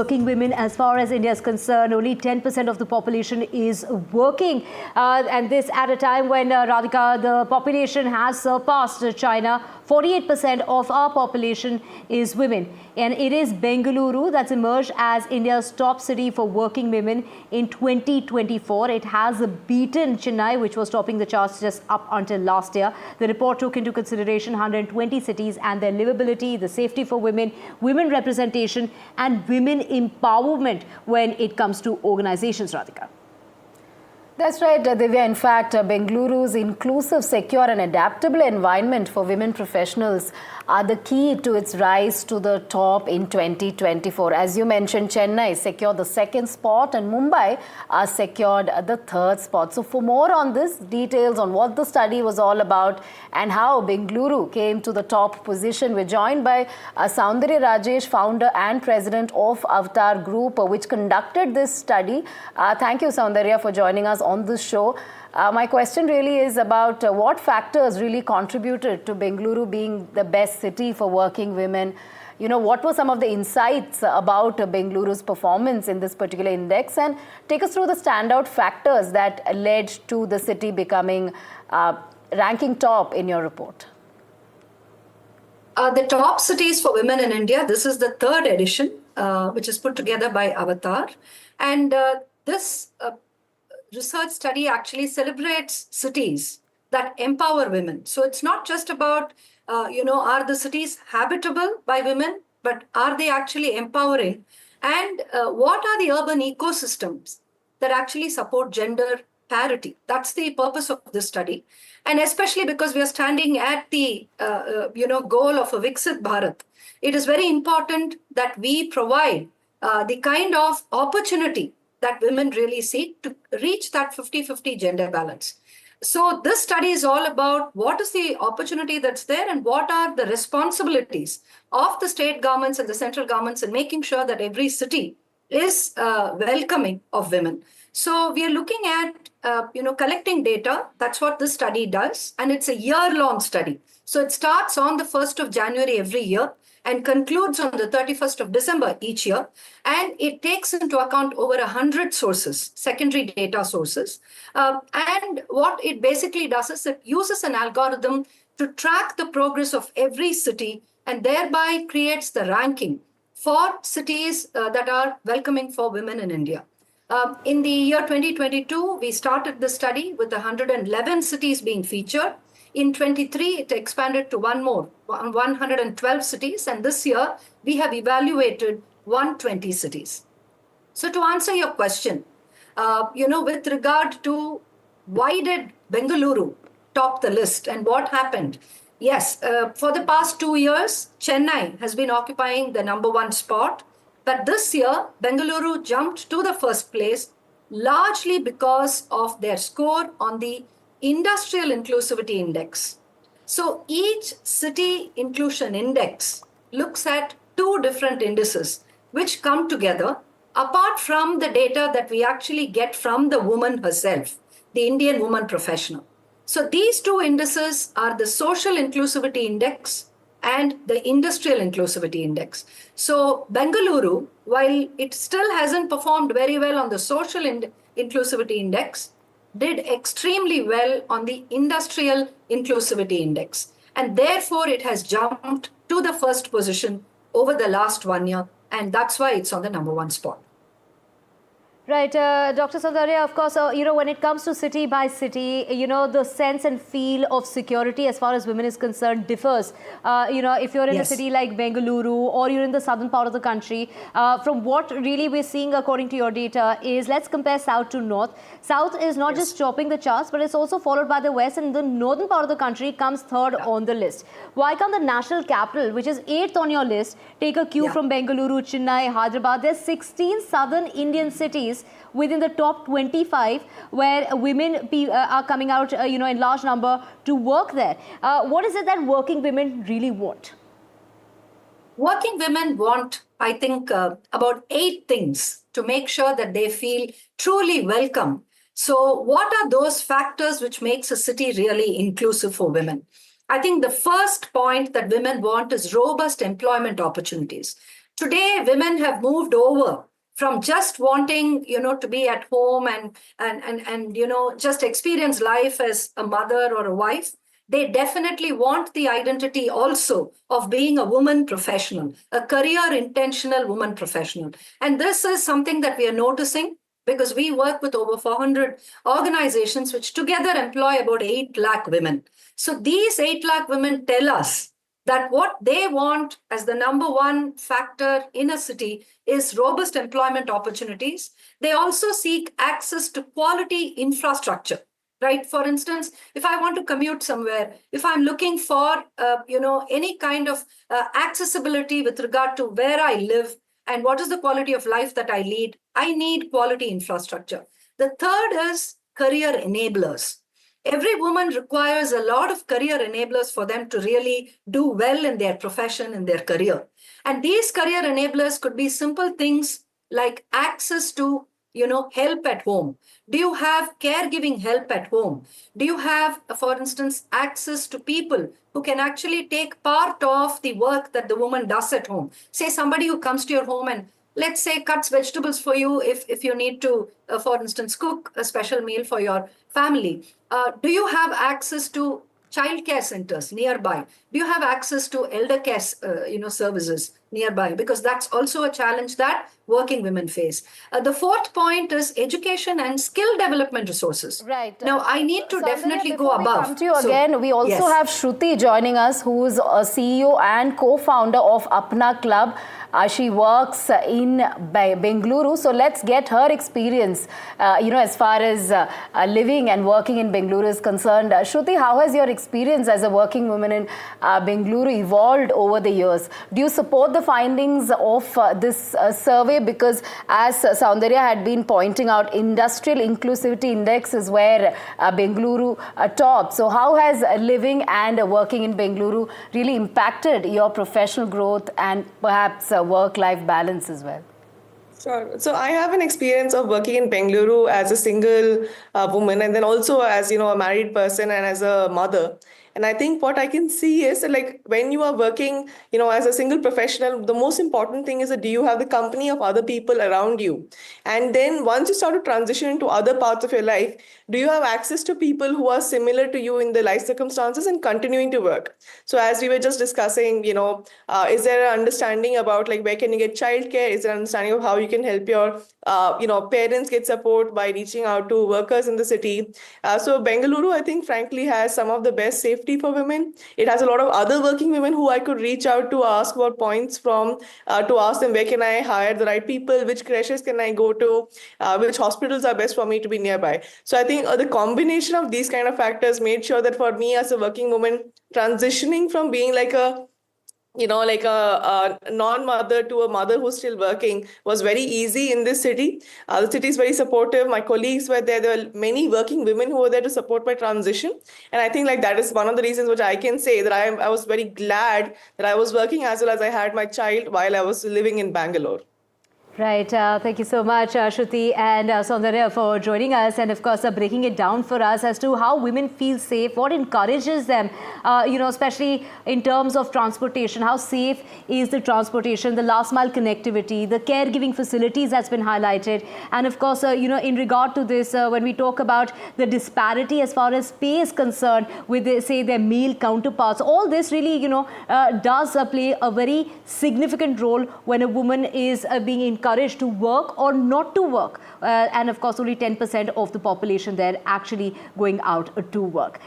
Working women, as far as India is concerned, only 10% of the population is working. And this at a time when, Radhika, the population has surpassed China. 48% of our population is women. And it is Bengaluru that's emerged as India's top city for working women in 2024. It has beaten Chennai, which was topping the charts just up until last year. The report took into consideration 120 cities and their livability, the safety for women, women representation, and women empowerment when it comes to organizations, Radhika. That's right, Divya. In fact, Bengaluru's inclusive, secure and adaptable environment for women professionals are the key to its rise to the top in 2024. As you mentioned, Chennai secured the second spot and Mumbai secured the third spot. So for more on this, details on what the study was all about and how Bengaluru came to the top position, we're joined by Soundarya Rajesh, founder and president of Avatar Group, which conducted this study. Thank you, Soundarya, for joining us on this show. My question really is about what factors really contributed to Bengaluru being the best city for working women. You know, what were some of the insights about Bengaluru's performance in this particular index? And take us through the standout factors that led to the city becoming ranking top in your report. The top cities for women in India, this is the third edition, which is put together by Avatar. And this research study actually celebrates cities that empower women. So it's not just about, are the cities habitable by women, but are they actually empowering? And what are the urban ecosystems that actually support gender parity? That's the purpose of this study. And especially because we are standing at the, goal of a Viksit Bharat, it is very important that we provide the kind of opportunity that women really seek to reach that 50-50 gender balance. So this study is all about what is the opportunity that's there and what are the responsibilities of the state governments and the central governments in making sure that every city is welcoming of women. So we are looking at, collecting data. That's what this study does. And it's a year-long study. So it starts on the 1st of January every year and concludes on the 31st of December each year. And it takes into account over 100 sources, secondary data sources. And what it basically does is it uses an algorithm to track the progress of every city and thereby creates the ranking for cities that are welcoming for women in India. In the year 2022, we started the study with 111 cities being featured. In 23, it expanded to 112 cities. And this year, we have evaluated 120 cities. So to answer your question, with regard to why did Bengaluru top the list and what happened? Yes, for the past 2 years, Chennai has been occupying the #1 spot. But this year, Bengaluru jumped to the first place, largely because of their score on the Industrial Inclusivity Index. So each city inclusion index looks at 2 different indices, which come together apart from the data that we actually get from the woman herself, the Indian woman professional. So these 2 indices are the Social Inclusivity Index and the Industrial Inclusivity Index. So Bengaluru, while it still hasn't performed very well on the Social Inclusivity Index, did extremely well on the Industrial Inclusivity Index. And therefore, it has jumped to the first position over the last 1 year. And that's why it's on the #1 spot. Right, Dr. Soundarya, of course, when it comes to city by city, the sense and feel of security as far as women is concerned differs. If you're in a city like Bengaluru or you're in the southern part of the country, from what really we're seeing according to your data is, let's compare south to north. South is not just topping the charts, but it's also followed by the west, and the northern part of the country comes third on the list. Why can't the national capital, which is 8th on your list, take a cue from Bengaluru, Chennai, Hyderabad? There's 16 southern Indian cities within the top 25 where women are coming out, in large number to work there. What is it that working women really want? Working women want, I think, about 8 things to make sure that they feel truly welcome. So what are those factors which makes a city really inclusive for women? I think the first point that women want is robust employment opportunities. Today, women have moved over from just wanting, to be at home and just experience life as a mother or a wife. They definitely want the identity also of being a woman professional, a career intentional woman professional. And this is something that we are noticing because we work with over 400 organizations which together employ about 8 lakh women. So these 8 lakh women tell us that what they want as the number one factor in a city is robust employment opportunities. They also seek access to quality infrastructure, right? For instance, if I want to commute somewhere, if I'm looking for, any kind of accessibility with regard to where I live and what is the quality of life that I lead, I need quality infrastructure. The third is career enablers. Every woman requires a lot of career enablers for them to really do well in their profession, in their career. And these career enablers could be simple things like access to, help at home. Do you have caregiving help at home? Do you have, for instance, access to people who can actually take part of the work that the woman does at home? Say somebody who comes to your home and let's say cuts vegetables for you if you need to, for instance, cook a special meal for your family. Do you have access to childcare centers nearby? Do you have access to elder care, services nearby? Because that's also a challenge that working women face. The fourth point is education and skill development resources. Right. Now, I need to definitely go before we above. come to you again, we also have Shruti joining us, who is a CEO and co-founder of Apna Club. She works in Bengaluru. So let's get her experience, as far as living and working in Bengaluru is concerned. Shruti, how has your experience as a working woman in Bengaluru evolved over the years? Do you support the findings of this survey? Because as Soundarya had been pointing out, industrial inclusivity index is where Bengaluru tops. So how has living and working in Bengaluru really impacted your professional growth and perhaps work-life balance as well? Sure. So I have an experience of working in Bengaluru as a single woman, and then also as a married person and as a mother. And I think what I can see is that, like, when you are working, as a single professional, the most important thing is that do you have the company of other people around you? And then once you start to transition into other parts of your life, do you have access to people who are similar to you in the life circumstances and continuing to work? So as we were just discussing, is there an understanding about like where can you get childcare? Is there an understanding of how you can help your parents get support by reaching out to workers in the city? So Bengaluru, I think, frankly, has some of the best safety for women. It has a lot of other working women who I could reach out to ask about points from, to ask them where can I hire the right people, which creches can I go to, which hospitals are best for me to be nearby. So I think the combination of these kind of factors made sure that for me as a working woman, transitioning from being like a non-mother to a mother who's still working was very easy in this city. The city is very supportive. My colleagues were there. There were many working women who were there to support my transition. And I think like that is one of the reasons which I can say that I was very glad that I was working as well as I had my child while I was living in Bangalore. Right. Thank you so much, Shruti and Soundarya, for joining us and, of course, breaking it down for us as to how women feel safe, what encourages them, especially in terms of transportation. How safe is the transportation, the last mile connectivity, the caregiving facilities that's been highlighted. And, of course, in regard to this, when we talk about the disparity as far as pay is concerned with, say, their male counterparts, all this really, does play a very significant role when a woman is being encouraged to work or not to work. And of course, only 10% of the population there actually going out to work.